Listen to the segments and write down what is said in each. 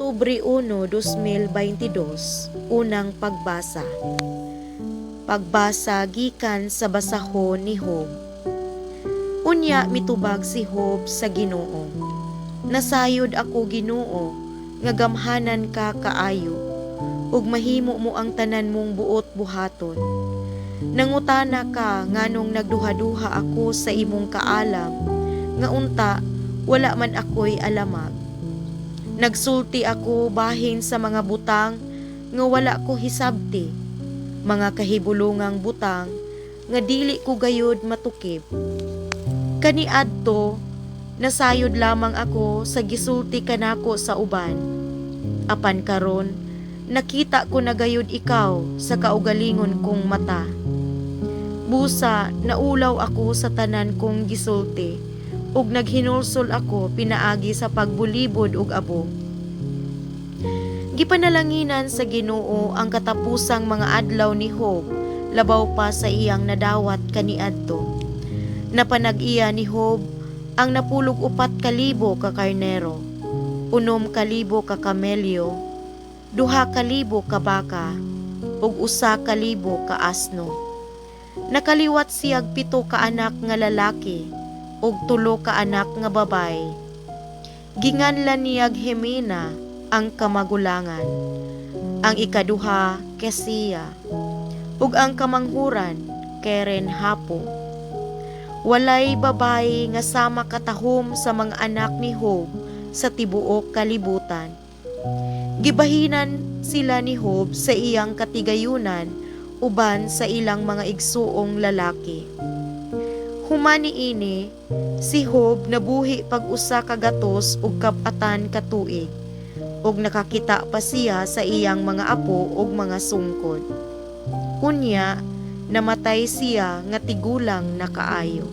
Oktubre 1, 2022, unang pagbasa. Pagbasa gikan sa basahon ni Job. Unya mitubag si Job sa Ginoo. Nasayod ako Ginoo, nga gamhanan ka kaayo, ug mahimo mo ang tanan mong buot buhaton. Nangutana ka nganong nagduha-duha ako sa imong kaalam, nga unta wala man ako'y alamag. Nagsulti ako bahin sa mga butang nga wala ko hisabti, mga kahibulungang butang nga dili ko gayud matukib. Kaniadto nasayod lamang ako sa gisulti kanako sa uban. Apan karon nakita ko na gayud ikaw sa kaugalingon kong mata. Busa naulaw ako sa tanan kong gisulti, ug naghinulsol ako pinaagi sa pagbulibod ug abo. Gipanalanginan sa Ginoo ang katapusang mga adlaw ni Job, labaw pa sa iyang nadawat kaniadto. Napanag-iya ni Job ang napulog 4,000 ka karnero, 6,000 ka kamelyo, 2,000 ka baka, ug 1,000 ka asno. Nakaliwat siyag 7 ka anak nga lalaki, ug 3 ka anak nga babay. Ginganlan niyag Hemena ang kamagulangan, ang ikaduha Kesiya, ug ang kamanghuran Keren Hapo. Walay babay nga sama katahom sa mga anak ni Job sa tibuok kalibutan. Gibahinan sila ni Job sa iyang katigayunan uban sa ilang mga igsuong lalaki. Humani ini, si Job nabuhi pag-usa ka gatos ug kap-atan ka tuig, ug nakakita pa siya sa iyang mga apo ug mga sungkod. Unya, namatay siya nga tigulang na kaayo.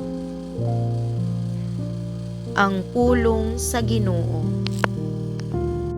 Ang pulong sa Ginoo.